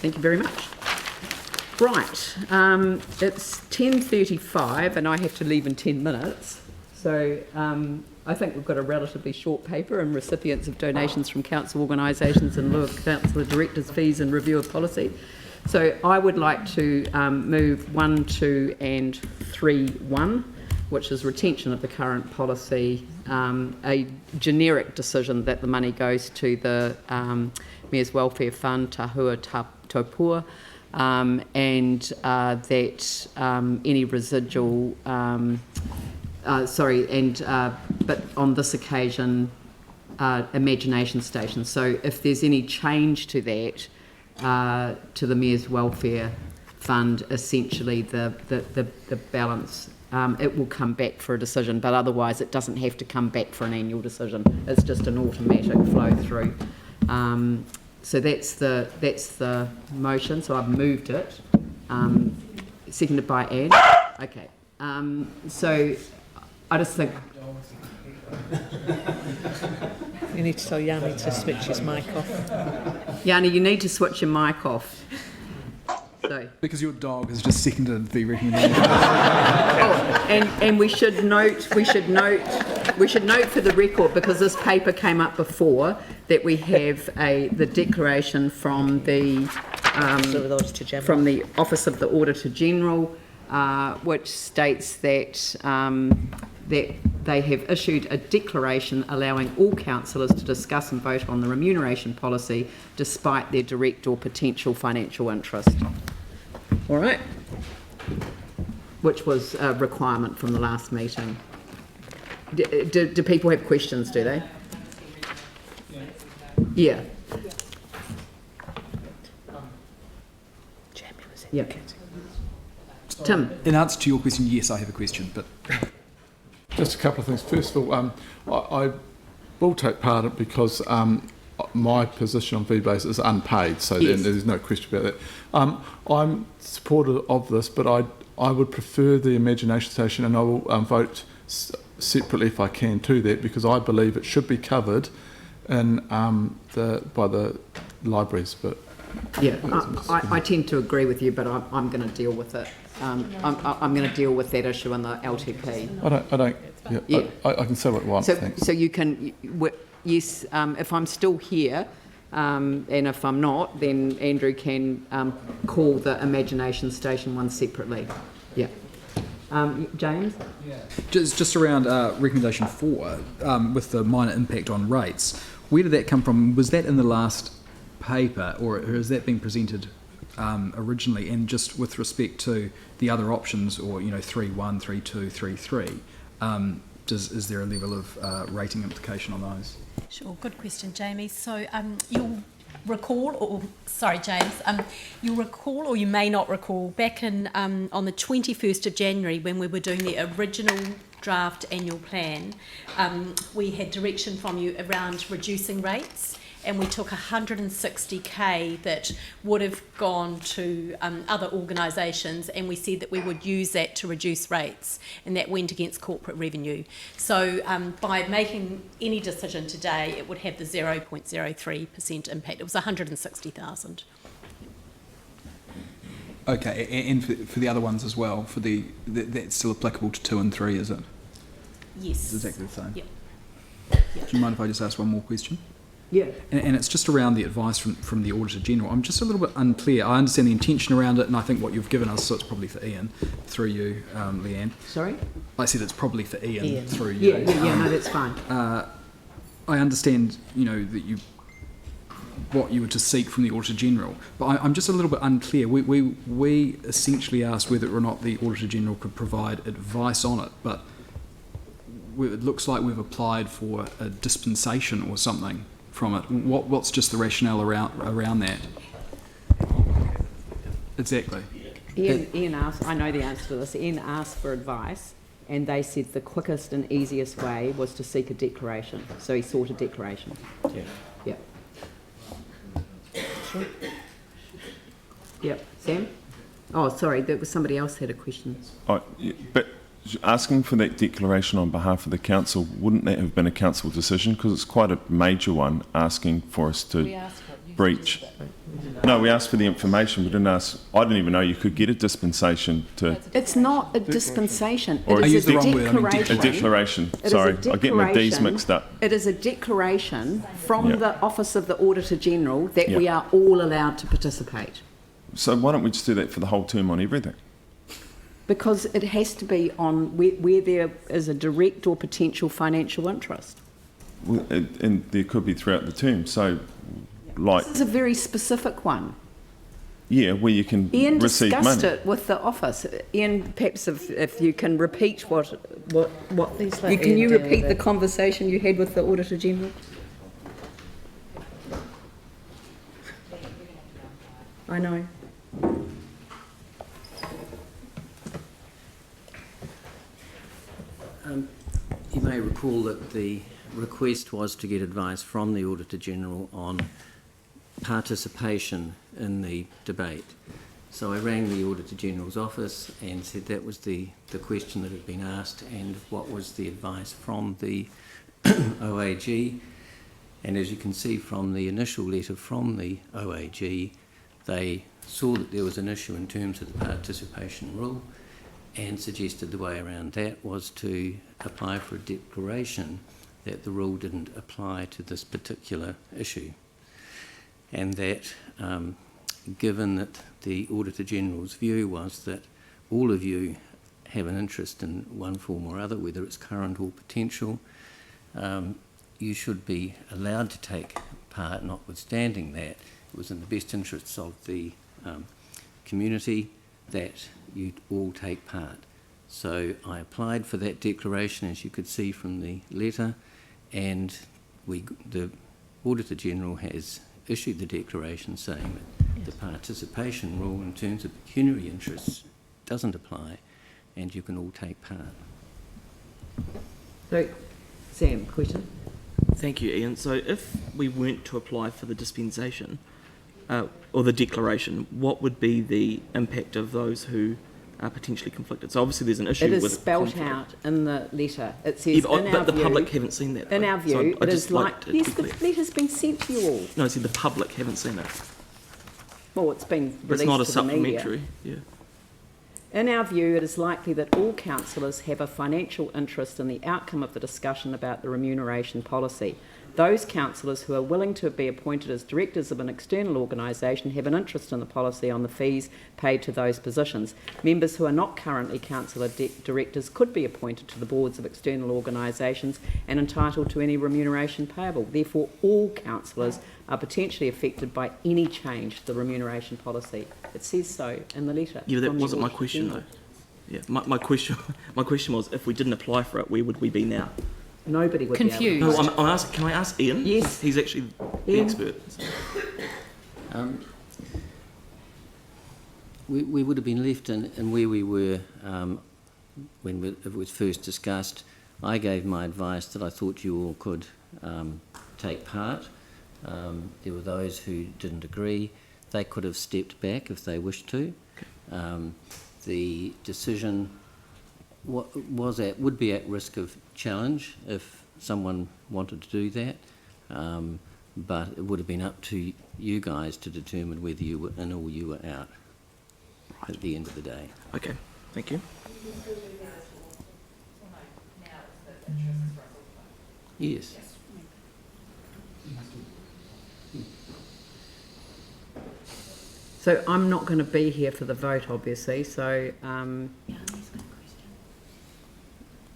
thank you very much. Right, it's 10:35 and I have to leave in 10 minutes. So I think we've got a relatively short paper on recipients of donations from council organisations in lieu of councillor directors' fees and review of policy. So I would like to move 1, 2 and 3.1, which is retention of the current policy, a generic decision that the money goes to the Mayor's Welfare Fund, Tahua Taupua, and that any residual, but on this occasion, imagination station. So if there's any change to that, to the Mayor's Welfare Fund, essentially the balance, it will come back for a decision, but otherwise it doesn't have to come back for an annual decision. It's just an automatic flow through. So that's the motion. So I've moved it. Seconded by Anne. Okay. So I just think you need to tell Yanni to switch his mic off. Yanni, you need to switch your mic off. So. Because your dog has just seconded the recommendation. And we should note for the record, because this paper came up before, that we have the declaration from the Office of the Auditor General, which states that that they have issued a declaration allowing all councillors to discuss and vote on the remuneration policy despite their direct or potential financial interest. All right, which was a requirement from the last meeting. Do people have questions, do they? Yeah. Yeah. Tim? In answer to your question, yes, I have a question, but... Just a couple of things. First of all, I will take part in it because my position on fee-based is unpaid, so yes. There's no question about that. I'm supportive of this, but I would prefer the imagination station, and I will vote separately if I can to that, because I believe it should be covered in by the libraries. But yeah, I tend to agree with you, but I'm going to deal with it. I'm going to deal with that issue in the LTP. I don't. Yeah. I can say what I want. So you can, yes. If I'm still here, and if I'm not, then Andrew can call the imagination station one separately. Yeah. James? Yeah. Just around recommendation 4, with the minor impact on rates. Where did that come from? Was that in the last paper, or has that been presented originally? And just with respect to the other options, or 3.1, 3.2, 3.3, is there a level of rating implication on those? Sure, good question, Jamie. So you'll recall, James, you'll recall, or you may not recall, back in on the 21st of January, when we were doing the original draft annual plan, we had direction from you around reducing rates, and we took 160k that would have gone to other organisations, and we said that we would use that to reduce rates, and that went against corporate revenue. So by making any decision today, it would have the 0.03% impact. It was 160,000. Okay, and for the other ones as well, that's still applicable to 2 and 3, is it? Yes. It's exactly the same. Yep. Do you mind if I just ask one more question? Yeah. And it's just around the advice from the Auditor General. I'm just a little bit unclear. I understand the intention around it, and I think what you've given us, so it's probably for Ian, through you, Leanne. Sorry? I said it's probably for Ian. Through you. Yeah, no, that's fine. I understand, that what you were to seek from the Auditor General, but I'm just a little bit unclear. We essentially asked whether or not the Auditor General could provide advice on it, but it looks like we've applied for a dispensation or something from it. What's just the rationale around that? Exactly. Ian asked, I know the answer to this, Ian asked for advice, and they said the quickest and easiest way was to seek a declaration. So he sought a declaration. Yeah. Sure. Yep. Sam? Oh, sorry, there was somebody else had a question. Oh, yeah, but asking for that declaration on behalf of the council, wouldn't that have been a council decision? Because it's quite a major one, asking for us to breach. No, we asked for the information. We didn't ask. I didn't even know you could get a dispensation to It's not a dispensation. Or It I is used a the wrong word, I mean declaration. a declaration. It is a Sorry, I'm getting my D's declaration. mixed up. It is a declaration from Yeah. the Office of the Auditor General that we Yeah. are all allowed to participate. So why don't we just do that for the whole term on everything? Because it has to be on where there is a direct or potential financial interest. Well, and there could be throughout the term. So, like, This is a very specific one. yeah, where you can Ian receive discussed money. it with the office. Ian, perhaps if you can repeat what Please let can Ian you deal repeat with the it. conversation you had with the Auditor General? I know. You may recall that the request was to get advice from the Auditor General on participation in the debate. So I rang the Auditor General's office and said that was the question that had been asked and what was the advice from the OAG. And as you can see from the initial letter from the OAG, they saw that there was an issue in terms of the participation rule and suggested the way around that was to apply for a declaration that the rule didn't apply to this particular issue. And that given that the Auditor General's view was that all of you have an interest in one form or other, whether it's current or potential, you should be allowed to take part, notwithstanding that it was in the best interests of the community that you all take part. So I applied for that declaration, as you could see from the letter, and the Auditor General has issued the declaration saying that the participation rule in terms of pecuniary interests doesn't apply and you can all take part. So, Sam, question? Thank you, Ian. So if we weren't to apply for the dispensation or the declaration, what would be the impact of those who are potentially conflicted? So obviously there's an issue It with is spelt conflict. out in the letter. It says, Yeah, but, in our the view, public haven't seen that. in though. our So view, I'd it just is like, it to be yes, the clear. letter's been sent to you all. No, I said the public haven't seen it. Well, it's been It's released not a to the media. supplementary. Yeah. In our view, it is likely that all councillors have a financial interest in the outcome of the discussion about the remuneration policy. Those councillors who are willing to be appointed as directors of an external organisation have an interest in the policy on the fees paid to those positions. Members who are not currently councillor directors could be appointed to the boards of external organisations and entitled to any remuneration payable. Therefore, all councillors are potentially affected by any change to the remuneration policy. It says so in the letter. Yeah, but that from the wasn't my Auditor question General. though. Yeah, my question was, if we didn't apply for it, where would we be now? Nobody would Confused. be able to. No, I'm asking. Can I ask Ian? Yes. He's actually the Ian? expert. We would have been left in where we were when it was first discussed. I gave my advice that I thought you all could take part. There were those who didn't agree. They could have stepped back if they wished to. The decision would be at risk of challenge if someone wanted to do that, but it would have been up to you guys to determine whether you were in or you were out at the end of the day. Okay. Thank you. Yes. So I'm not going to be here for the vote, obviously. So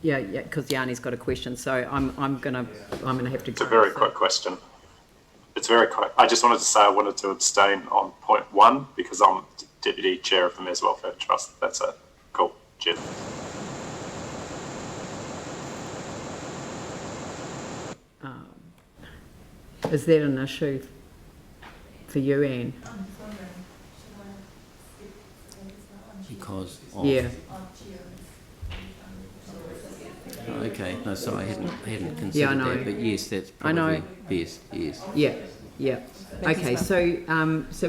yeah, because Yanni's got a question. So I'm gonna have to. It's a very quick question. It's very quick. I just wanted to say I wanted to abstain on point 1 because I'm deputy chair of the Mayor's Welfare Trust. That's it. Cool. Cheers. Is that an issue for you, Anne? Because of... Yeah. Okay, no, sorry, I hadn't considered Yeah, I know. that, but yes, that's I know. probably best, yes. Yeah. Yeah. Okay. So so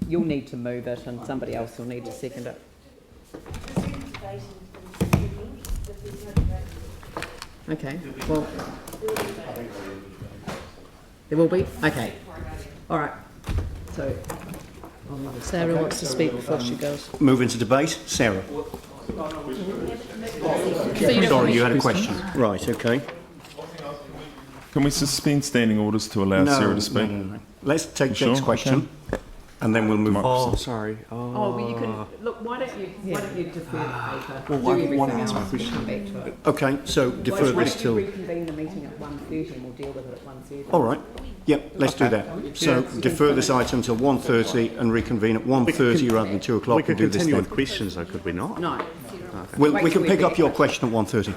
you'll need to move it, and somebody else will need to second it. Okay. Well, there will be. Okay. All right. So, Sarah wants to speak before she goes. Move into debate. Sarah. Sorry, you had a question. Right, okay. Can we suspend standing orders to allow Sarah to speak? No. Let's take Sure, Jake's question, and then we'll move on. Oh, sorry. oh, well, you can look. Why don't you defer the paper? Well, do why everything ask my else, question? come back to it. Okay, so defer Why this don't till... you reconvene the meeting at 1:30 and we'll deal with it at 1:30. All right. Yep, let's do that. So defer this item till 1:30 and reconvene at 1:30 rather than 2 o'clock. We could and do this continue then. with questions, though, could we not? No. We Wait can till we pick get up your back. question at 1:30.